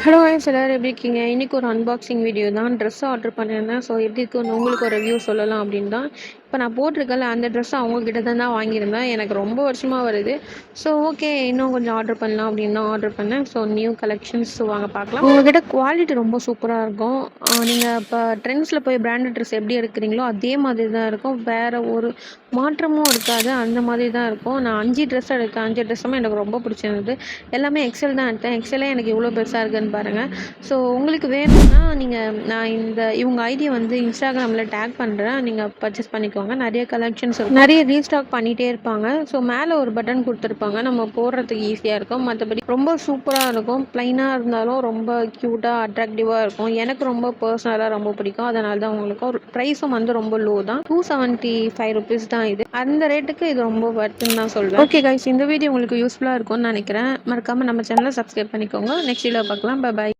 Hello guys, எல்லாரும் எப்படி இருக்கீங்க? இன்றைக்கி ஒரு அன்பாக்சிங் வீடியோ தான். ட்ரெஸ் ஆர்டர் பண்ணியிருந்தேன். ஸோ எப்படி இருக்குன்னு உங்களுக்கு ஒரு ரிவ்யூ சொல்லலாம் அப்படின்னு தான். இப்போ நான் போட்டிருக்கல அந்த ட்ரெஸ் அவங்கக்கிட்ட தான் வாங்கியிருந்தேன். எனக்கு ரொம்ப வருஷமாக வருது. ஸோ ஓகே, இன்னும் கொஞ்சம் ஆர்டர் பண்ணலாம் அப்படின்னு தான் ஆர்டர் பண்ணேன். ஸோ நியூ கலெக்ஷன்ஸ் வாங்க பார்க்கலாம். உங்கள்கிட்ட குவாலிட்டி ரொம்ப சூப்பராக இருக்கும். நீங்கள் இப்போ ட்ரெண்ட்ஸில் போய் பிராண்டட் ட்ரெஸ் எப்படி எடுக்கிறீங்களோ அதே மாதிரி தான் இருக்கும். வேறு ஒரு மாற்றமும் இருக்காது. அந்த மாதிரி தான் இருக்கும். நான் 5 ட்ரெஸ் எடுத்தேன். 5 ட்ரெஸ்ஸுமே எனக்கு ரொம்ப பிடிச்சிருந்தது. எல்லாமே எக்ஸல் தான் எடுத்தேன். எக்ஸலே எனக்கு இவ்வளோ பெருசாக இருக்குதுன்னு பாருங்கள். ஸோ உங்களுக்கு வேணும்னா நான் இவங்க ஐடியை வந்து இன்ஸ்டாகிராமில் டேக் பண்ணுறேன். நீங்கள் பர்ச்சேஸ் பண்ணிக்கோங்க. நிறைய கலெக்ஷன்ஸ் இருக்கும். நிறைய ரீஸ்டாக் பண்ணிகிட்டே இருப்பாங்க. ஸோ மேலே ஒரு பட்டன் கொடுத்துருப்பாங்க. நம்ம போடுறதுக்கு ஈஸியாக இருக்கும். மற்றபடி ரொம்ப சூப்பராக இருக்கும். ப்ளைனாக இருந்தாலும் ரொம்ப க்யூட்டாக அட்ராக்டிவாக இருக்கும். எனக்கு ரொம்ப பர்சனலாக ரொம்ப பிடிக்கும். அதனால தான் உங்களுக்கு ஒரு ப்ரைஸும் வந்து ரொம்ப லோ தான். 275 ருபீஸ் தான் இது. அந்த ரேட்டுக்கு இது ரொம்ப வர்த்துன்னு தான் சொல்வேன். ஓகே கைஸ், இந்த வீடியோ உங்களுக்கு யூஸ்ஃபுல்லாக இருக்கும்னு நினைக்கிறேன். மறக்காமல் நம்ம சேனலை சப்ஸ்கிரைப் பண்ணிக்கோங்க. நெக்ஸ்ட் வீடியோ பார்க்கலாம். பை.